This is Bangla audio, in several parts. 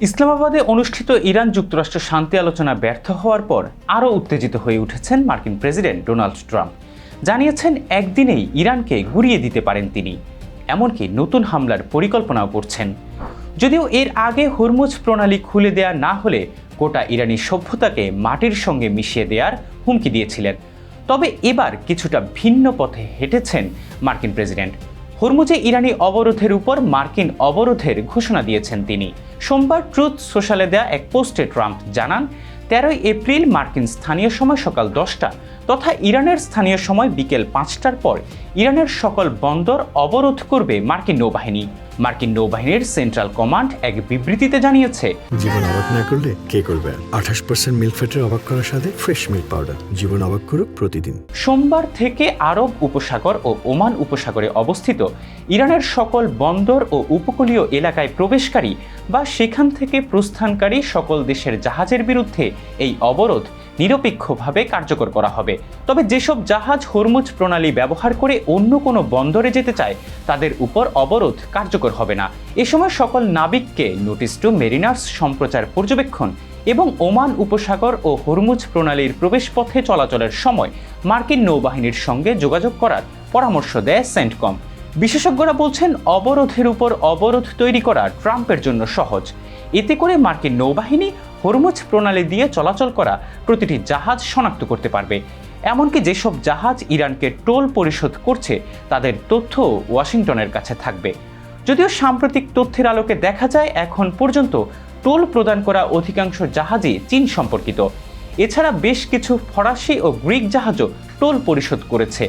ইসলামাবাদে অনুষ্ঠিত ইরান যুক্তরাষ্ট্র শান্তি আলোচনা ব্যর্থ হওয়ার পর আরও উত্তেজিত হয়ে উঠেছেন মার্কিন প্রেসিডেন্ট ডোনাল্ড ট্রাম্প। জানিয়েছেন একদিনেই ইরানকে গুঁড়িয়ে দিতে পারেন তিনি, এমনকি নতুন হামলার পরিকল্পনাও করছেন। যদিও এর আগে হরমুজ প্রণালী খুলে দেয়া না হলে গোটা ইরানি সভ্যতাকে মাটির সঙ্গে মিশিয়ে দেওয়ার হুমকি দিয়েছিলেন। তবে এবার কিছুটা ভিন্ন পথে হেঁটেছেন মার্কিন প্রেসিডেন্ট। হরমুজে ইরানি অবরোধের উপর মার্কিন অবরোধের ঘোষণা দিয়েছেন তিনি। সোমবার ট্রুথ সোশ্যালে দেয়া এক পোস্টে ট্রাম্প জানান, 13 এপ্রিল মার্কিন স্থানীয় সময় সকাল 10টা তথা ইরানের স্থানীয় সময় বিকেল 5টার পর ইরানের সকল বন্দর অবরোধ করবে মার্কিন নৌবাহিনী। মার্কিন নৌবাহিনীর সেন্ট্রাল কমান্ড এক বিবৃতিতে জানিয়েছে, জীবন অবাক না করলে কে করবে? 28% মিল্ক ফ্যাটের অবাক করার সাথে ফ্রেশ মিল্ক পাউডার। জীবন অবাক করুক প্রতিদিন। সোমবার থেকে আরব উপসাগর ও ওমান উপসাগরে অবস্থিত ইরানের সকল বন্দর ও উপকূলীয় এলাকায় প্রবেশকারী বা সেখান থেকে প্রস্থানকারী সকল দেশের জাহাজের বিরুদ্ধে এই অবরোধ নিরপেক্ষভাবে কার্যকর করা হবে। তবে যেসব জাহাজ হরমুজ প্রণালী ব্যবহার করে অন্য কোনো বন্দরে যেতে চায় তাদের উপর অবরোধ কার্যকর হবে না। এ সময় সকল নাবিককে নোটিস টু মেরিনার্স সম্প্রচার পর্যবেক্ষণ এবং ওমান উপসাগর ও হরমুজ প্রণালীর প্রবেশপথে চলাচলের সময় মার্কিন নৌবাহিনীর সঙ্গে যোগাযোগ করার পরামর্শ দেয় সেন্টকম। বিশেষজ্ঞরা বলছেন, অবরোধের উপর অবরোধ তৈরি করা ট্রাম্পের জন্য সহজ। এতে করে মার্কিন নৌবাহিনী হরমুজ প্রণালী দিয়ে চলাচল করা প্রতিটি জাহাজ শনাক্ত করতে পারবে। এমনকি যেসব জাহাজ ইরানকে টোল পরিশোধ করছে তাদের তথ্য ওয়াশিংটনের কাছে থাকবে। যদিও সাম্প্রতিক তথ্যের আলোকে দেখা যায় এখন পর্যন্ত টোল প্রদান করা অধিকাংশ জাহাজই চীন সম্পর্কিত। এছাড়া বেশ কিছু ফরাসি ও গ্রিক জাহাজও টোল পরিশোধ করেছে।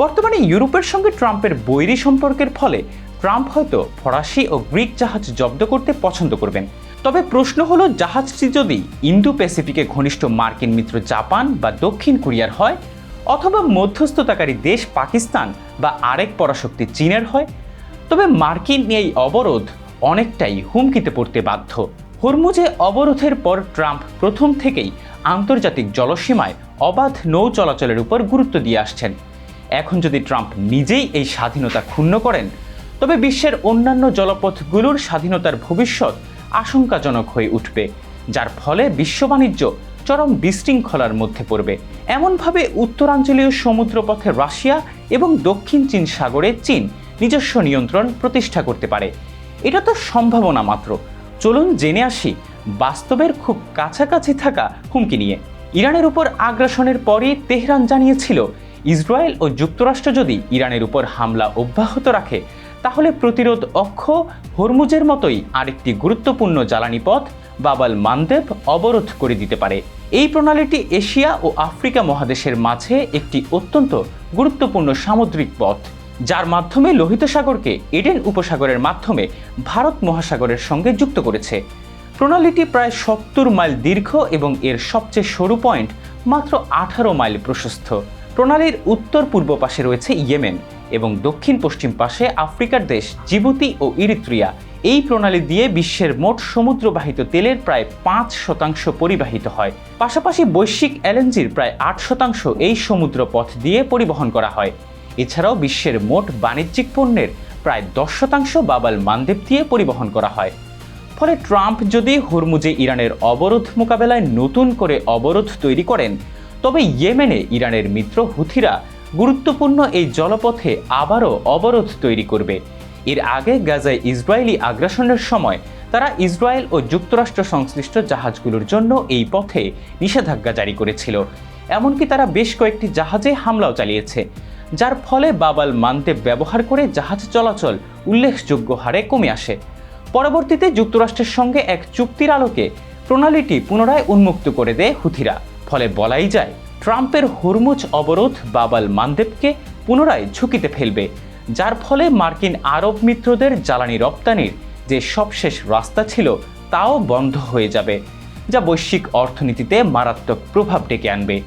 বর্তমানে ইউরোপের সঙ্গে ট্রাম্পের বৈরী সম্পর্কের ফলে ট্রাম্প হয়তো ফরাসি ও গ্রিক জাহাজ জব্দ করতে পছন্দ করবেন। তবে প্রশ্ন হলো, জাহাজটি যদি ইন্দো প্যাসিফিকে ঘনিষ্ঠ মার্কিন মিত্র জাপান বা দক্ষিণ কোরিয়ার হয়, অথবা মধ্যস্থতাকারী দেশ পাকিস্তান বা আরেক পরাশক্তি চীনের হয়, তবে মার্কিন এই অবরোধ অনেকটাই হুমকিতে পড়তে বাধ্য। হরমুজে অবরোধের পর ট্রাম্প প্রথম থেকেই আন্তর্জাতিক জলসীমায় অবাধ নৌ চলাচলের উপর গুরুত্ব দিয়ে আসছেন। এখন যদি ট্রাম্প নিজেই এই স্বাধীনতা ক্ষুণ্ণ করেন, তবে বিশ্বের অন্যান্য জলপথগুলোর স্বাধীনতার ভবিষ্যৎ আশঙ্কাজনক হয়ে উঠবে, যার ফলে বিশ্ব বাণিজ্য চরম বিশৃঙ্খলার মধ্যে পড়বে। এমনভাবে উত্তরাঞ্চলীয় সমুদ্রপথে রাশিয়া এবং দক্ষিণ চীন সাগরে চীন নিজস্ব নিয়ন্ত্রণ প্রতিষ্ঠা করতে পারে। এটা তো সম্ভাবনা মাত্র। চলুন জেনে আসি বাস্তবের খুব কাছাকাছি থাকা হুমকি নিয়ে। ইরানের উপর আগ্রাসনের পরই তেহরান জানিয়েছিল, ইসরায়েল ও যুক্তরাষ্ট্র যদি ইরানের উপর হামলা অব্যাহত রাখে তাহলে প্রতিরোধ অক্ষ হরমুজের মতোই আরেকটি গুরুত্বপূর্ণ জ্বালানি পথ বাব আল মানদেব অবরোধ করে দিতে পারে। এই প্রণালীটি এশিয়া ও আফ্রিকা মহাদেশের মাঝে একটি অত্যন্ত গুরুত্বপূর্ণ সামুদ্রিক পথ, যার মাধ্যমে লোহিত সাগরকে এডেন উপসাগরের মাধ্যমে ভারত মহাসাগরের সঙ্গে যুক্ত করেছে। প্রণালীটি প্রায় 70 মাইল দীর্ঘ এবং এর সবচেয়ে সরু পয়েন্ট মাত্র 18 মাইল প্রশস্ত। প্রণালীর উত্তর পূর্ব পাশে রয়েছে ইয়েমেন এবং দক্ষিণ পশ্চিম পাশে আফ্রিকার দেশ জিবুতি ও ইরিত্রিয়া। এই প্রণালী দিয়ে বিশ্বের মোট সমুদ্রবাহিত তেলের প্রায় 5% পরিবাহিত হয়। পাশাপাশি বৈশ্বিক এলএনজির প্রায় 8% এই সমুদ্র পথ দিয়ে পরিবহন করা হয়। এছাড়াও বিশ্বের মোট বাণিজ্যিক পণ্যের প্রায় 10% বাব আল মানদেব দিয়ে পরিবহন করা হয়। ফলে ট্রাম্প যদি হরমুজে ইরানের অবরোধ মোকাবেলায় নতুন করে অবরোধ তৈরি করেন, তবে ইয়েমেনে ইরানের মিত্র হুথিরা গুরুত্বপূর্ণ এই জলপথে আবারও অবরোধ তৈরি করবে। এর আগে গাজায় ইসরায়েলি আগ্রাসনের সময় তারা ইসরায়েল ও যুক্তরাষ্ট্র সংশ্লিষ্ট জাহাজগুলোর জন্য এই পথে নিষেধাজ্ঞা জারি করেছিল। এমনকি তারা বেশ কয়েকটি জাহাজে হামলাও চালিয়েছে, যার ফলে বাব আল মানদেব ব্যবহার করে জাহাজ চলাচল উল্লেখযোগ্য হারে কমে আসে। পরবর্তীতে যুক্তরাষ্ট্রের সঙ্গে এক চুক্তির আলোকে প্রণালীটি পুনরায় উন্মুক্ত করে দেয় হুথিরা। ফলে বলাই যায়, ট্রাম্পের হরমুজ অবরোধ বাব আল মানদেবকে পুনরায় ঝুঁকিতে ফেলবে, যার ফলে মার্কিন আরব মিত্রদের জ্বালানি রপ্তানির যে সবশেষ রাস্তা ছিল তাও বন্ধ হয়ে যাবে, যা বৈশ্বিক অর্থনীতিতে মারাত্মক প্রভাব ডেকে আনবে।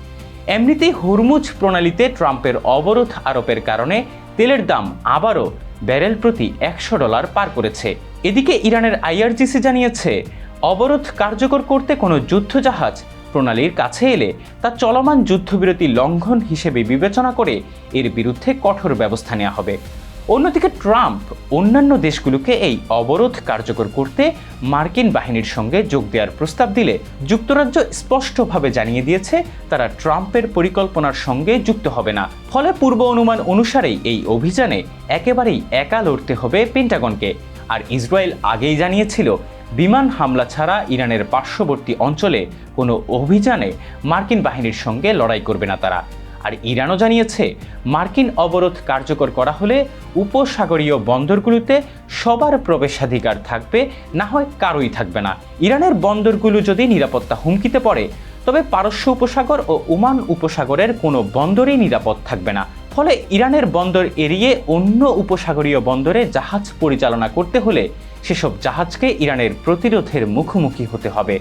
এমনিতেই হরমুজ প্রণালীতে ট্রাম্পের অবরোধ আরোপের কারণে তেলের দাম আবারও ব্যারেল প্রতি $100 পার করেছে। এদিকে ইরানের আইআরজিসি জানিয়েছে, অবরোধ কার্যকর করতে কোনো যুদ্ধজাহাজ প্রণালীর কাছে এলে তা চলমান যুদ্ধবিরতি লঙ্ঘন হিসেবে বিবেচনা করে এর বিরুদ্ধে কঠোর ব্যবস্থা নেওয়া হবে। অন্যদিকে ট্রাম্প অন্যান্য দেশগুলোকে এই অবরোধ কার্যকর করতে মার্কিন বাহিনীর সঙ্গে যোগ দেওয়ার প্রস্তাব দিলে যুক্তরাজ্য স্পষ্টভাবে জানিয়ে দিয়েছে তারা ট্রাম্পের পরিকল্পনার সঙ্গে যুক্ত হবে না। ফলে পূর্ব অনুমান অনুসারেই এই অভিযানে একেবারেই একা লড়তে হবে পেন্টাগনকে। আর ইসরায়েল আগেই জানিয়েছিল বিমান হামলা ছাড়া ইরানের পার্শ্ববর্তী অঞ্চলে কোনো অভিযানে মার্কিন বাহিনীর সঙ্গে লড়াই করবে না তারা। আর ইরানও জানিয়েছে মার্কিন অবরোধ কার্যকর করা হলে উপসাগরীয় বন্দরগুলোতে সবার প্রবেশাধিকার থাকবে, না হয় কারোই থাকবে না। ইরানের বন্দরগুলো যদি নিরাপত্তা হুমকিতে পড়ে তবে পারস্য উপসাগর ও ওমান উপসাগরের কোনো বন্দরই নিরাপদ থাকবে না। ফলে ইরানের বন্দর এড়িয়ে অন্য উপসাগরীয় বন্দরে জাহাজ পরিচালনা করতে হলে সেসব জাহাজকে ইরানের প্রতিরোধের মুখোমুখি হতে হবে,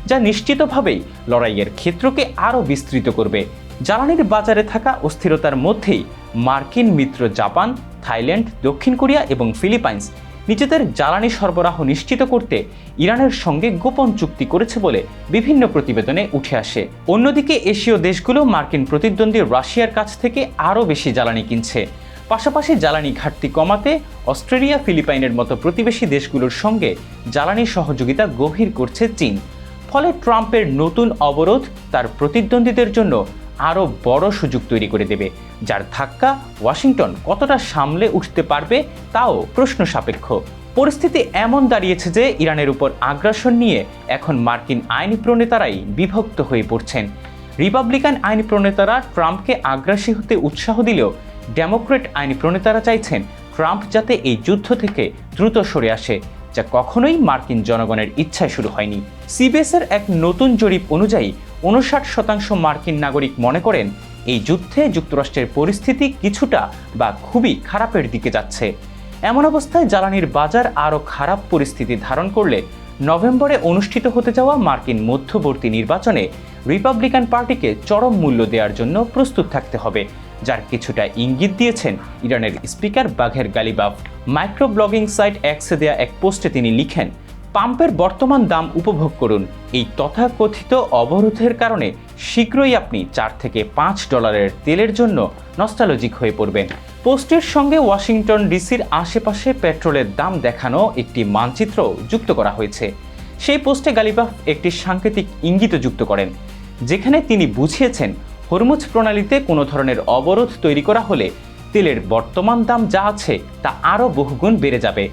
যা নিশ্চিতভাবেই লড়াইয়ের ক্ষেত্রকে আরও বিস্তৃত করবে। জ্বালানির বাজারে থাকা অস্থিরতার মধ্যেই মার্কিন মিত্র জাপান, থাইল্যান্ড, দক্ষিণ কোরিয়া এবং ফিলিপাইন্স নিজেদের জ্বালানি সরবরাহ নিশ্চিত করতে ইরানের সঙ্গে গোপন চুক্তি করেছে বলে বিভিন্ন প্রতিবেদনে উঠে আসে। অন্যদিকে এশীয় দেশগুলো মার্কিন প্রতিদ্বন্দ্বী রাশিয়ার কাছ থেকে আরও বেশি জ্বালানি কিনছে। পাশাপাশি জ্বালানি ঘাটতি কমাতে অস্ট্রেলিয়া, ফিলিপাইনের মতো প্রতিবেশী দেশগুলোর সঙ্গে জ্বালানি সহযোগিতা গভীর করছে চীন। ফলে ট্রাম্পের নতুন অবরোধ তার প্রতিদ্বন্দ্বীদের জন্য আরও বড় সুযোগ তৈরি করে দেবে, যার ধাক্কা ওয়াশিংটন কতটা সামলে উঠতে পারবে তাও প্রশ্ন সাপেক্ষ। পরিস্থিতি এমন দাঁড়িয়েছে যে ইরানের উপর আগ্রাসন নিয়ে এখন মার্কিন আইনি প্রণেতারাই বিভক্ত হয়ে পড়ছেন। রিপাবলিকান আইনি প্রণেতারা ট্রাম্পকে আগ্রাসী হতে উৎসাহ দিলেও ডেমোক্রেট আইনি প্রণেতারা চাইছেন ট্রাম্প যাতে এই যুদ্ধ থেকে দ্রুত সরে আসে, যা কখনোই মার্কিন জনগণের ইচ্ছায় শুরু হয়নি। সিবিএসের এক নতুন জরিপ অনুযায়ী 59% মার্কিন নাগরিক মনে করেন এই যুদ্ধে যুক্তরাষ্ট্রের পরিস্থিতি কিছুটা বা খুবই খারাপের দিকে যাচ্ছে। এমন অবস্থায় জ্বালানির বাজার আরও খারাপ পরিস্থিতি ধারণ করলে নভেম্বরে অনুষ্ঠিত হতে যাওয়া মার্কিন মধ্যবর্তী নির্বাচনে রিপাবলিকান পার্টিকে চরম মূল্য দেওয়ার জন্য প্রস্তুত থাকতে হবে, যার কিছুটা ইঙ্গিত দিয়েছেন ইরানের স্পিকার বাঘের গালিবাফ। মাইক্রো ব্লগিং সাইট এক্সে দেয়া এক পোস্টে তিনি লিখেন, পাম্পের বর্তমান দাম উপভোগ করুন। এই তথাকথিত অবরোধের কারণে শীঘ্রই আপনি $4 থেকে $5 তেলের জন্য নস্টালজিক হয়ে পড়বেন। পোস্টের সঙ্গে ওয়াশিংটন ডিসির আশেপাশে পেট্রোলের দাম দেখানো একটি মানচিত্র যুক্ত করা হয়েছে। সেই পোস্টে গালিবাফ একটি সাংকেতিক ইঙ্গিত যুক্ত করেন, যেখানে তিনি বুঝিয়েছেন হরমুজ প্রণালীতে কোনো ধরনের অবরোধ তৈরি করা হলে তেলের বর্তমান দাম যা আছে তা আরও বহুগুণ বেড়ে যাবে।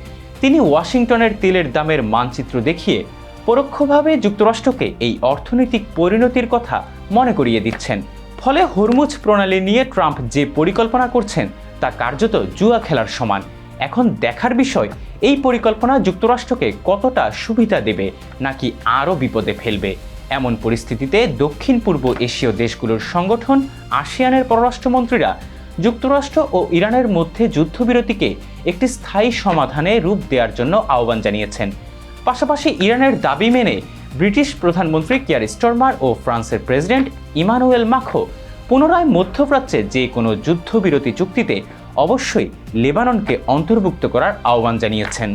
তিনি ওয়াশিংটনের তেলের দামের মানচিত্র দেখিয়ে পরোক্ষভাবে যুক্তরাষ্ট্রকে এই অর্থনৈতিক পরিণতির কথা মনে করিয়ে দিচ্ছেন। ফলে হরমুজ প্রণালী নিয়ে ট্রাম্প যে পরিকল্পনা করছেন তা কার্যত জুয়া খেলার সমান। এখন দেখার বিষয় এই পরিকল্পনা যুক্তরাষ্ট্রকে কতটা সুবিধা দেবে নাকি আরও বিপদে ফেলবে। এমন পরিস্থিতিতে দক্ষিণ পূর্ব এশীয় দেশগুলোর সংগঠন আসিয়ানের পররাষ্ট্রমন্ত্রীরা যুক্তরাষ্ট্র ও ইরানের মধ্যে যুদ্ধবিরতিকে একটি স্থায়ী সমাধানে রূপ দেওয়ার জন্য আহ্বান জানিয়েছেন। পাশাপাশি ইরানের দাবি মেনে ব্রিটিশ প্রধানমন্ত্রী কিয়ার স্টারমার ও ফ্রান্সের প্রেসিডেন্ট ইমানুয়েল মাখো পুনরায় মধ্যপ্রাচ্যে যে কোনো যুদ্ধবিরতি চুক্তিতে অবশ্যই লেবাননকে অন্তর্ভুক্ত করার আহ্বান জানিয়েছেন।